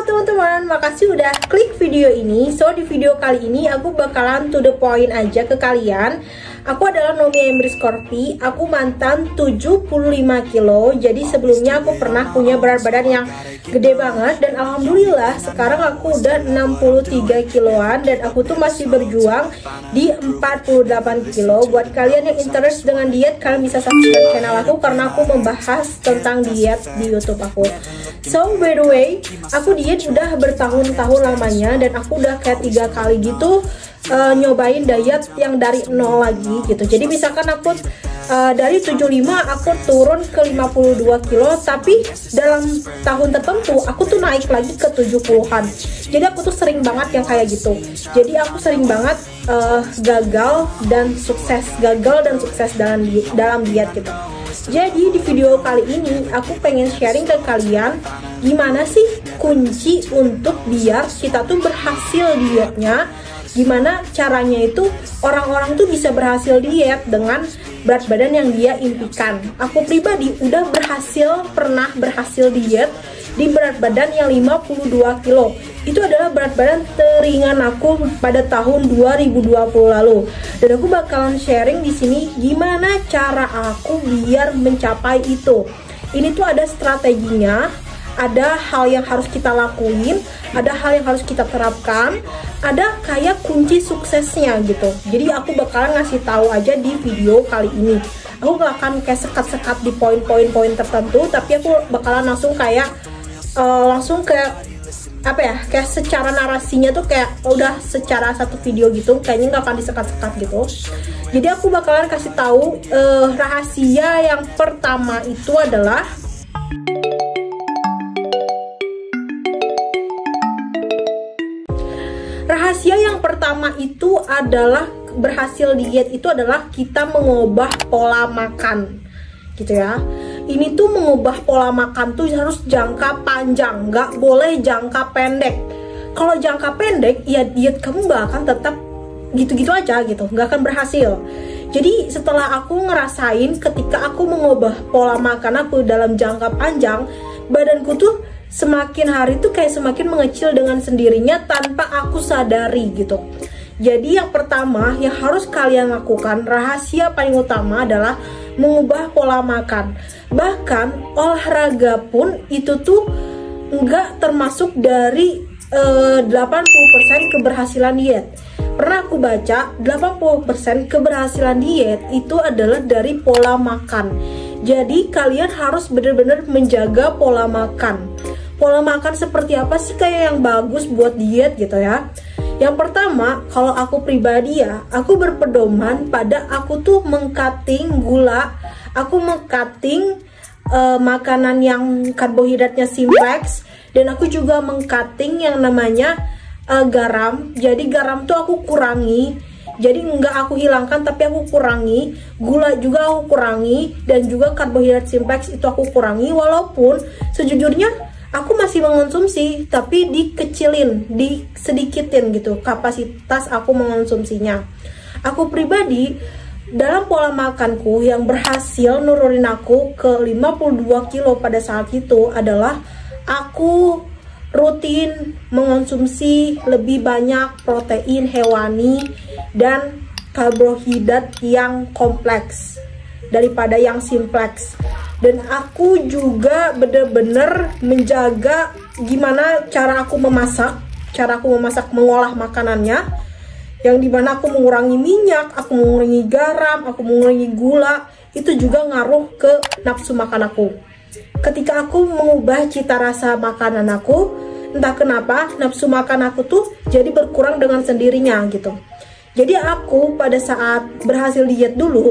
teman-teman, makasih udah klik video ini. So di video kali ini aku bakalan to the point aja ke kalian. Aku adalah Nomi Emri Scorpi. Aku mantan 75 kilo. Jadi sebelumnya aku pernah punya berat badan yang gede banget. Dan alhamdulillah sekarang aku udah 63 kiloan. Dan aku tuh masih berjuang di 48 kilo. Buat kalian yang interest dengan diet, kalian bisa subscribe channel aku karena aku membahas tentang diet di YouTube aku. So by the way, aku diet udah bertahun-tahun lamanya. Dan aku udah kayak 3 kali gitu nyobain diet yang dari nol lagi gitu. Jadi misalkan aku dari 75 aku turun ke 52 kilo, tapi dalam tahun tertentu aku tuh naik lagi ke 70-an. Jadi aku tuh sering banget yang kayak gitu. Jadi aku sering banget gagal dan sukses dalam diet gitu. Jadi di video kali ini aku pengen sharing ke kalian gimana sih kunci untuk biar kita tuh berhasil dietnya. Gimana caranya itu orang-orang tuh bisa berhasil diet dengan berat badan yang dia impikan. Aku pribadi udah pernah berhasil diet di berat badan yang 52 kilo. Itu adalah berat badan teringan aku pada tahun 2020 lalu. Dan aku bakalan sharing di sini gimana cara aku biar mencapai itu. Ini tuh ada strateginya. Ada hal yang harus kita lakuin, ada hal yang harus kita terapkan, ada kayak kunci suksesnya gitu. Jadi aku bakalan ngasih tahu aja di video kali ini. Aku gak akan kayak sekat-sekat di poin-poin tertentu, tapi aku bakalan langsung kayak kayak secara narasinya tuh kayak udah secara satu video gitu, kayaknya nggak akan disekat-sekat gitu. Jadi aku bakalan kasih tahu rahasia yang pertama itu adalah berhasil diet itu adalah kita mengubah pola makan gitu ya. Ini tuh mengubah pola makan tuh harus jangka panjang, nggak boleh jangka pendek. Kalau jangka pendek ya diet kamu nggak akan tetap gitu-gitu aja gitu, nggak akan berhasil. Jadi setelah aku ngerasain ketika aku mengubah pola makan aku dalam jangka panjang, badanku tuh semakin hari tuh kayak semakin mengecil dengan sendirinya tanpa aku sadari gitu. Jadi yang pertama yang harus kalian lakukan, rahasia paling utama adalah mengubah pola makan. Bahkan olahraga pun itu tuh nggak termasuk dari 80% keberhasilan diet. Pernah aku baca 80% keberhasilan diet itu adalah dari pola makan. Jadi kalian harus benar-benar menjaga pola makan. Pola makan seperti apa sih kayak yang bagus buat diet gitu ya. Yang pertama, kalau aku pribadi ya, aku berpedoman pada aku tuh meng-cutting gula, aku meng-cutting makanan yang karbohidratnya simplex, dan aku juga meng-cutting yang namanya garam. Jadi garam tuh aku kurangi. Jadi nggak aku hilangkan tapi aku kurangi. Gula juga aku kurangi, dan juga karbohidrat simplex itu aku kurangi. Walaupun sejujurnya aku masih mengonsumsi, tapi dikecilin, disedikitin gitu kapasitas aku mengonsumsinya. Aku pribadi dalam pola makanku yang berhasil nurunin aku ke 52 kilo pada saat itu adalah aku rutin mengonsumsi lebih banyak protein hewani dan karbohidrat yang kompleks daripada yang simplex. Dan aku juga bener-bener menjaga gimana cara aku memasak mengolah makanannya, yang dimana aku mengurangi minyak, aku mengurangi garam, aku mengurangi gula. Itu juga ngaruh ke nafsu makan aku. Ketika aku mengubah cita rasa makanan aku, entah kenapa nafsu makan aku tuh jadi berkurang dengan sendirinya gitu. Jadi aku pada saat berhasil diet dulu,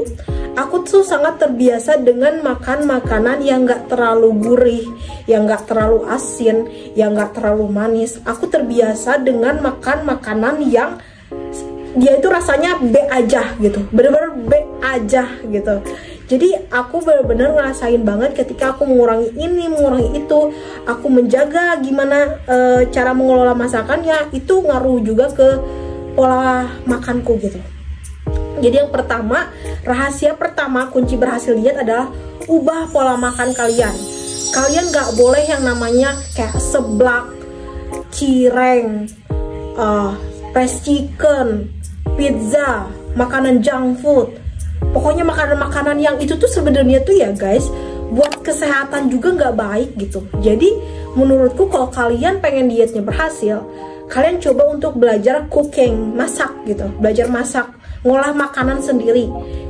aku tuh sangat terbiasa dengan makan makanan yang gak terlalu gurih, yang gak terlalu asin, yang gak terlalu manis. Aku terbiasa dengan makan makanan yang dia itu rasanya B aja gitu, bener-bener B aja gitu. Jadi aku bener-bener ngerasain banget ketika aku mengurangi ini, mengurangi itu. Aku menjaga gimana cara mengelola masakannya, itu ngaruh juga ke pola makanku gitu. Jadi yang pertama, rahasia pertama kunci berhasil diet adalah ubah pola makan kalian. Kalian gak boleh yang namanya kayak seblak, cireng, fried chicken, pizza, makanan junk food. Pokoknya makanan-makanan yang itu tuh sebenarnya tuh ya guys, buat kesehatan juga nggak baik gitu. Jadi menurutku kalau kalian pengen dietnya berhasil, kalian coba untuk belajar cooking, masak gitu, belajar masak, ngolah makanan sendiri.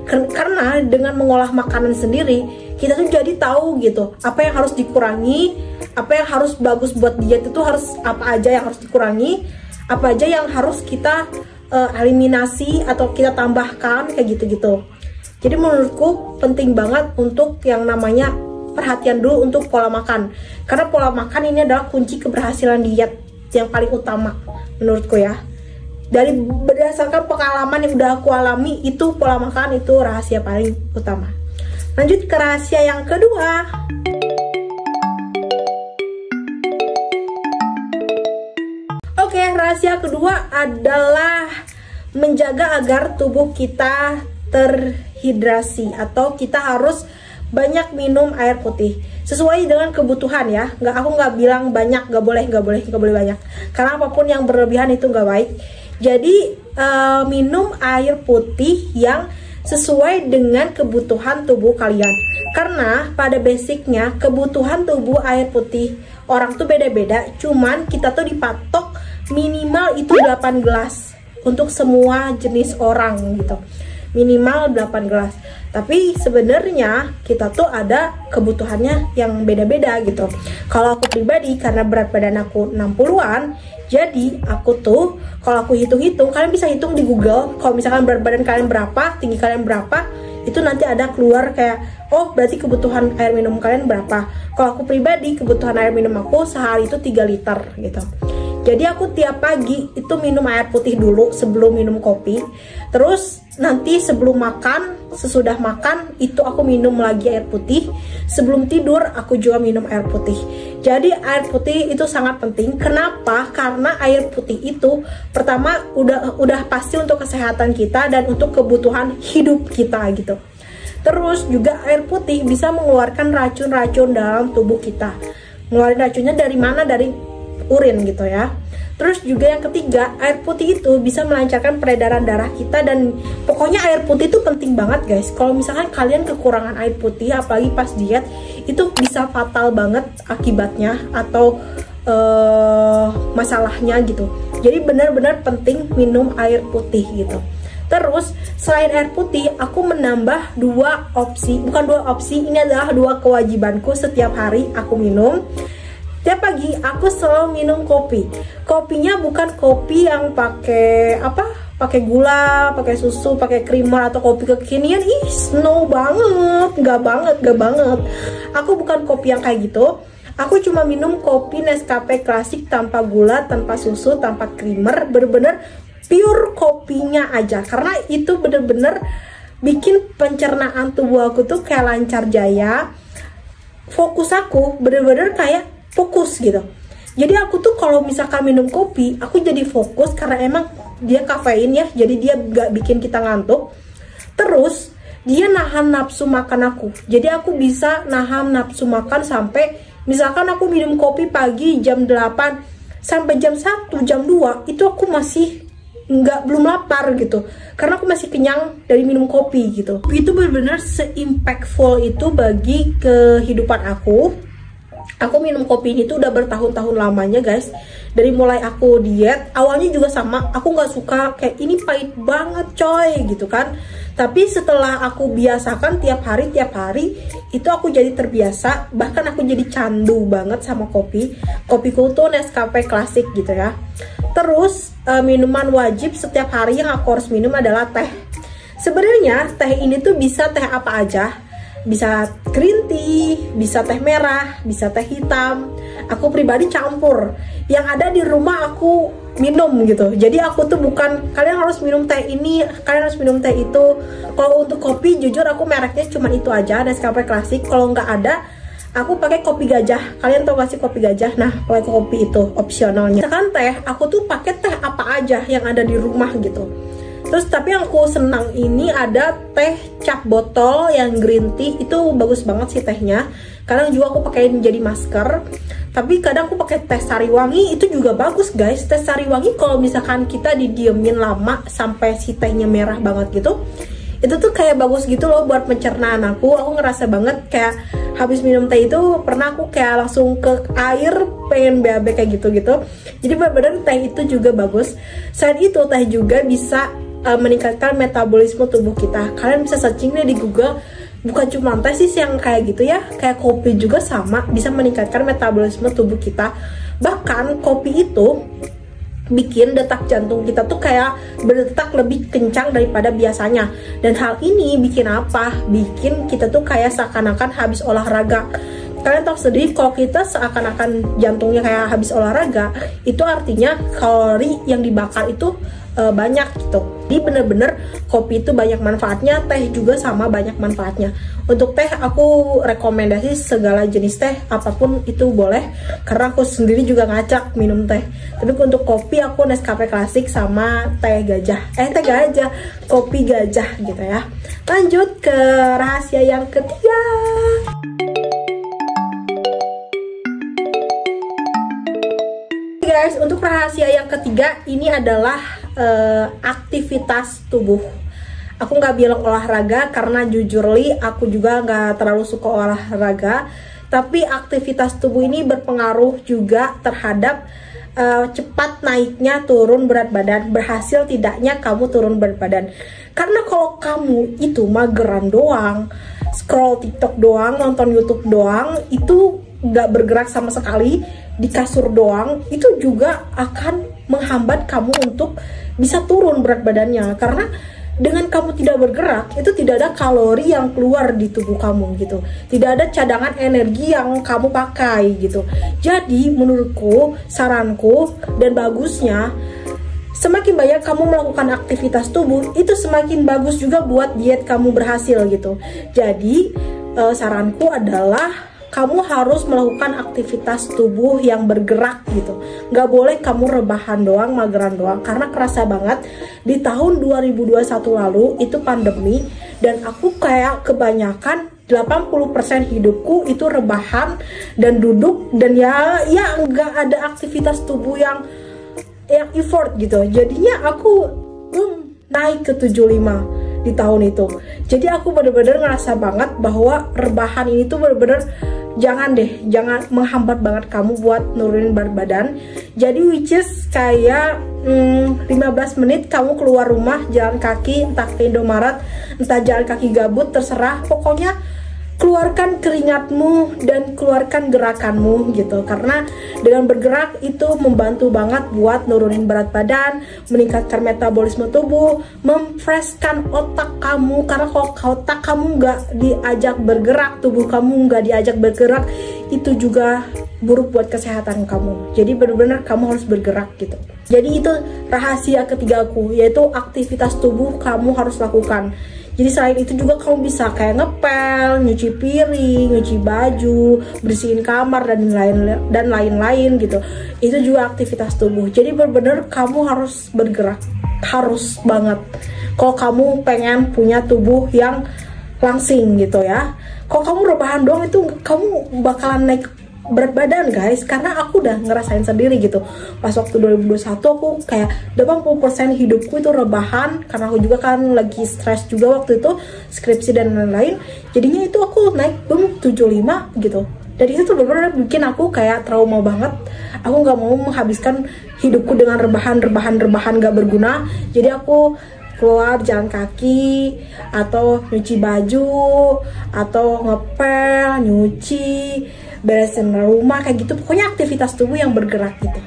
Karena dengan mengolah makanan sendiri, kita tuh jadi tahu gitu apa yang harus dikurangi, apa yang harus bagus buat diet itu harus apa aja yang harus dikurangi, apa aja yang harus kita eliminasi atau kita tambahkan kayak gitu-gitu. Jadi menurutku penting banget untuk yang namanya perhatian dulu untuk pola makan. Karena pola makan ini adalah kunci keberhasilan diet yang paling utama menurutku ya. Dari berdasarkan pengalaman yang udah aku alami, itu pola makan itu rahasia paling utama. Lanjut ke rahasia yang kedua. Oke, rahasia kedua adalah menjaga agar tubuh kita terhidrasi, atau kita harus banyak minum air putih sesuai dengan kebutuhan ya. Aku nggak bilang banyak, nggak boleh banyak, karena apapun yang berlebihan itu nggak baik. Jadi minum air putih yang sesuai dengan kebutuhan tubuh kalian, karena pada basicnya kebutuhan tubuh air putih orang tuh beda-beda. Cuman kita tuh dipatok minimal itu 8 gelas untuk semua jenis orang gitu, minimal 8 gelas. Tapi sebenarnya kita tuh ada kebutuhannya yang beda-beda gitu. Kalau aku pribadi, karena berat badan aku 60-an, jadi aku tuh kalau aku hitung-hitung, kalian bisa hitung di Google. Kalau misalkan berat badan kalian berapa, tinggi kalian berapa, itu nanti ada keluar kayak, oh berarti kebutuhan air minum kalian berapa. Kalau aku pribadi, kebutuhan air minum aku sehari itu 3 liter gitu. Jadi aku tiap pagi itu minum air putih dulu sebelum minum kopi. Terus nanti sebelum makan, sesudah makan itu aku minum lagi air putih. Sebelum tidur aku juga minum air putih. Jadi air putih itu sangat penting. Kenapa? Karena air putih itu pertama udah pasti untuk kesehatan kita dan untuk kebutuhan hidup kita gitu. Terus juga air putih bisa mengeluarkan racun-racun dalam tubuh kita. Ngeluarin racunnya dari mana? Dari urin gitu ya. Terus juga yang ketiga, air putih itu bisa melancarkan peredaran darah kita. Dan pokoknya air putih itu penting banget guys. Kalau misalkan kalian kekurangan air putih, apalagi pas diet, itu bisa fatal banget akibatnya atau masalahnya gitu. Jadi benar-benar penting minum air putih gitu. Terus selain air putih, aku menambah 2 opsi. Bukan 2 opsi, ini adalah 2 kewajibanku setiap hari aku minum. Tiap pagi aku selalu minum kopi. Kopinya bukan kopi yang pakai pakai gula, pakai susu, pakai creamer atau kopi kekinian. No banget, gak banget. Aku bukan kopi yang kayak gitu. Aku cuma minum kopi Nescafe klasik tanpa gula, tanpa susu, tanpa creamer, bener-bener pure kopinya aja. Karena itu bener-bener bikin pencernaan tubuh aku tuh kayak lancar jaya. Fokus aku bener-bener kayak fokus gitu. Jadi aku tuh kalau misalkan minum kopi, aku jadi fokus karena emang dia kafein ya, jadi dia gak bikin kita ngantuk. Terus dia nahan nafsu makan aku. Jadi aku bisa nahan nafsu makan sampai misalkan aku minum kopi pagi jam 8 sampai jam 1, jam 2 itu aku masih belum lapar gitu, karena aku masih kenyang dari minum kopi gitu. Itu benar-benar se-impactful itu bagi kehidupan aku. Aku minum kopi ini tuh udah bertahun-tahun lamanya guys. Dari mulai aku diet, awalnya juga sama, aku nggak suka, kayak ini pahit banget coy gitu kan. Tapi setelah aku biasakan tiap hari, itu aku jadi terbiasa. Bahkan aku jadi candu banget sama kopi. Kopiku tuh Nescafe klasik gitu ya. Terus minuman wajib setiap hari yang aku harus minum adalah teh. Sebenarnya teh ini tuh bisa teh apa aja. Bisa green tea, bisa teh merah, bisa teh hitam. Aku pribadi campur. Yang ada di rumah aku minum gitu. Jadi aku tuh bukan kalian harus minum teh ini, kalian harus minum teh itu. Kalau untuk kopi jujur aku mereknya cuma itu aja, Nescafe klasik. Kalau nggak ada, aku pakai kopi gajah. Kalian tau gak sih kopi gajah? Nah, pakai kopi itu opsionalnya. Misalkan teh, aku tuh pakai teh apa aja yang ada di rumah gitu. Terus tapi yang aku senang ini ada teh cap botol yang green tea, itu bagus banget sih tehnya. Kadang juga aku pakein jadi masker. Tapi kadang aku pakai teh sariwangi, itu juga bagus guys. Teh sariwangi kalau misalkan kita didiemin lama sampai si tehnya merah banget gitu, itu tuh kayak bagus gitu loh buat pencernaan aku. Aku ngerasa banget kayak habis minum teh itu pernah aku kayak langsung ke air pengen BAB kayak gitu-gitu. Jadi benar-benar teh itu juga bagus. Selain itu teh juga bisa meningkatkan metabolisme tubuh kita. Kalian bisa searching deh di Google. Bukan cuma teh sih yang kayak gitu ya, kayak kopi juga sama, bisa meningkatkan metabolisme tubuh kita. Bahkan kopi itu bikin detak jantung kita tuh kayak berdetak lebih kencang daripada biasanya. Dan hal ini bikin apa? Bikin kita tuh kayak seakan-akan habis olahraga. Kalian tahu sendiri kalau kita seakan-akan jantungnya kayak habis olahraga, itu artinya kalori yang dibakar itu banyak gitu. Jadi bener-bener kopi itu banyak manfaatnya, teh juga sama banyak manfaatnya. Untuk teh aku rekomendasi segala jenis teh, apapun itu boleh, karena aku sendiri juga ngacak minum teh. Tapi untuk kopi aku Nescafe Classic sama teh gajah, kopi gajah gitu ya. Lanjut ke rahasia yang ketiga. Guys, untuk rahasia yang ketiga ini adalah aktivitas tubuh. Aku nggak bilang olahraga karena jujur aku juga nggak terlalu suka olahraga. Tapi aktivitas tubuh ini berpengaruh juga terhadap cepat naiknya turun berat badan, berhasil tidaknya kamu turun berat badan. Karena kalau kamu itu mageran doang, scroll TikTok doang, nonton YouTube doang, itu nggak bergerak sama sekali, di kasur doang, itu juga akan menghambat kamu untuk bisa turun berat badannya. Karena dengan kamu tidak bergerak, itu tidak ada kalori yang keluar di tubuh kamu gitu, tidak ada cadangan energi yang kamu pakai gitu. Jadi menurutku, saranku dan bagusnya, semakin banyak kamu melakukan aktivitas tubuh, itu semakin bagus juga buat diet kamu berhasil gitu. Jadi saranku adalah kamu harus melakukan aktivitas tubuh yang bergerak gitu. Nggak boleh kamu rebahan doang, mageran doang. Karena kerasa banget di tahun 2021 lalu itu pandemi, dan aku kayak kebanyakan 80% hidupku itu rebahan dan duduk, dan ya nggak ada aktivitas tubuh yang effort gitu. Jadinya aku naik ke 75 di tahun itu. Jadi aku bener-bener ngerasa banget bahwa rebahan ini tuh bener-bener jangan menghambat banget kamu buat nurunin berat badan. Jadi which is kayak 15 menit kamu keluar rumah jalan kaki, entah ke Indomaret, entah jalan kaki gabut, terserah. Pokoknya keluarkan keringatmu dan keluarkan gerakanmu gitu. Karena dengan bergerak itu membantu banget buat nurunin berat badan, meningkatkan metabolisme tubuh, memfreshkan otak kamu. Karena kalau otak kamu nggak diajak bergerak, tubuh kamu nggak diajak bergerak, itu juga buruk buat kesehatan kamu. Jadi benar-benar kamu harus bergerak gitu. Jadi itu rahasia ketigaku, yaitu aktivitas tubuh kamu harus lakukan. Jadi selain itu juga kamu bisa kayak ngepel, nyuci piring, nyuci baju, bersihin kamar dan lain-lain gitu. Itu juga aktivitas tubuh. Jadi benar-benar kamu harus bergerak, harus banget. Kalau kamu pengen punya tubuh yang langsing gitu ya. Kalau kamu rebahan doang itu kamu bakalan naik berat badan guys, karena aku udah ngerasain sendiri gitu. Pas waktu 2021 aku kayak 80% hidupku itu rebahan, karena aku juga kan lagi stres juga waktu itu, skripsi dan lain-lain. Jadinya itu aku naik 75 gitu. Dan itu tuh bener-bener bikin aku kayak trauma banget. Aku nggak mau menghabiskan hidupku dengan rebahan gak berguna. Jadi aku keluar jalan kaki, atau nyuci baju, atau ngepel, nyuci, beresin rumah kayak gitu. Pokoknya aktivitas tubuh yang bergerak gitu.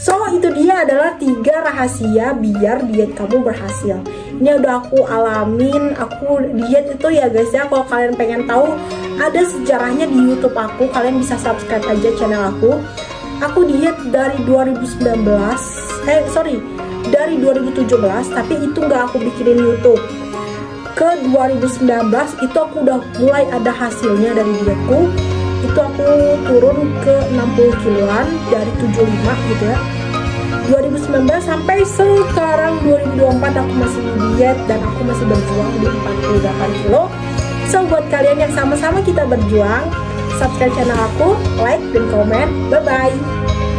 So itu dia adalah 3 rahasia biar diet kamu berhasil. Ini udah aku alamin. Aku diet itu ya guys ya, kalau kalian pengen tahu ada sejarahnya di YouTube aku, kalian bisa subscribe aja channel aku. Aku diet dari 2017, dari 2017, tapi itu nggak aku bikinin YouTube. Ke 2019 itu aku udah mulai ada hasilnya dari dietku. Itu aku turun ke 60 kiloan dari 75 gitu ya. 2019 sampai sekarang 2024 aku masih diet dan aku masih berjuang di 48 kilo. So buat kalian yang sama-sama kita berjuang, subscribe channel aku, like dan komen. Bye bye.